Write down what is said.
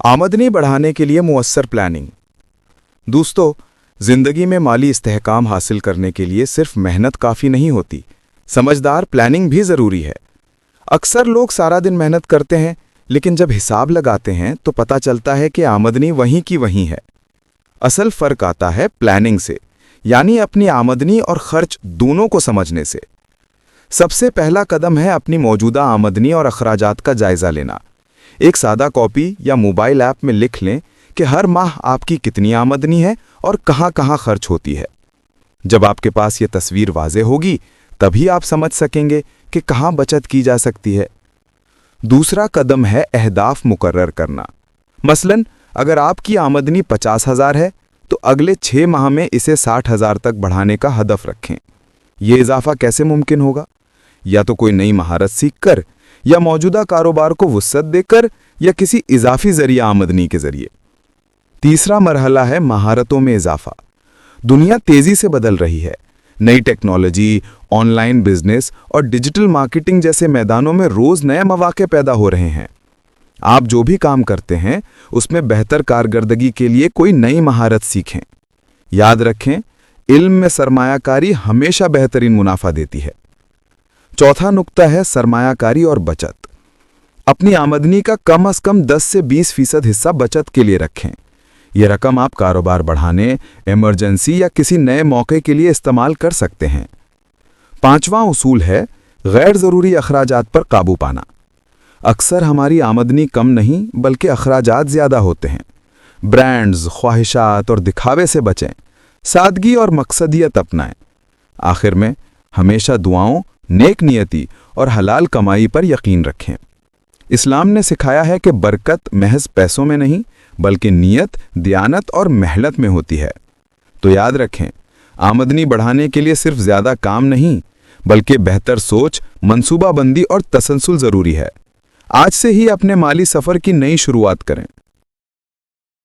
आमदनी बढ़ाने के लिए मुअस्सर प्लानिंग। दोस्तों, जिंदगी में माली इस्तेहकाम हासिल करने के लिए सिर्फ मेहनत काफ़ी नहीं होती, समझदार प्लानिंग भी ज़रूरी है। अक्सर लोग सारा दिन मेहनत करते हैं, लेकिन जब हिसाब लगाते हैं तो पता चलता है कि आमदनी वहीं की वहीं है। असल फ़र्क आता है प्लानिंग से, यानी अपनी आमदनी और खर्च दोनों को समझने से। सबसे पहला कदम है अपनी मौजूदा आमदनी और अखराजात का जायज़ा लेना। एक सादा कॉपी या मोबाइल ऐप में लिख लें कि हर माह आपकी कितनी आमदनी है और कहाँ कहाँ खर्च होती है। जब आपके पास ये तस्वीर वाज़े होगी, तभी आप समझ सकेंगे कि कहाँ बचत की जा सकती है। दूसरा कदम है अहदाफ मुकर्रर करना। मसलन, अगर आपकी आमदनी 50,000 है तो अगले 6 माह में इसे 60,000 तक बढ़ाने का हदफ रखें। ये इजाफा कैसे मुमकिन होगा? या तो कोई नई महारत सीख कर, या मौजूदा कारोबार को वुसअत देकर, या किसी इजाफी जरिया आमदनी के जरिए। तीसरा मरहला है महारतों में इजाफा। दुनिया तेजी से बदल रही है। नई टेक्नोलॉजी, ऑनलाइन बिजनेस और डिजिटल मार्केटिंग जैसे मैदानों में रोज नए मौके पैदा हो रहे हैं। आप जो भी काम करते हैं उसमें बेहतर कारकर्दगी के लिए कोई नई महारत सीखें। याद रखें, इल्म में सरमायाकारी हमेशा बेहतरीन मुनाफा देती है। चौथा नुक्ता है सरमायाकारी और बचत। अपनी आमदनी का कम से कम 10 से 20% हिस्सा बचत के लिए रखें। यह रकम आप कारोबार बढ़ाने, इमरजेंसी या किसी नए मौके के लिए इस्तेमाल कर सकते हैं। पांचवां उसूल है गैर ज़रूरी अखराजात पर काबू पाना। अक्सर हमारी आमदनी कम नहीं बल्कि अखराजात ज़्यादा होते हैं। ब्रांड्स, ख्वाहिशात और दिखावे से बचें। सादगी और मकसदियत अपनाएं। आखिर में हमेशा दुआओं, नेक नियति और हलाल कमाई पर यकीन रखें। इस्लाम ने सिखाया है कि बरकत महज पैसों में नहीं बल्कि नियत, दियानत और मेहनत में होती है। तो याद रखें, आमदनी बढ़ाने के लिए सिर्फ ज़्यादा काम नहीं बल्कि बेहतर सोच, मंसूबाबंदी और तसलसल ज़रूरी है। आज से ही अपने माली सफ़र की नई शुरुआत करें।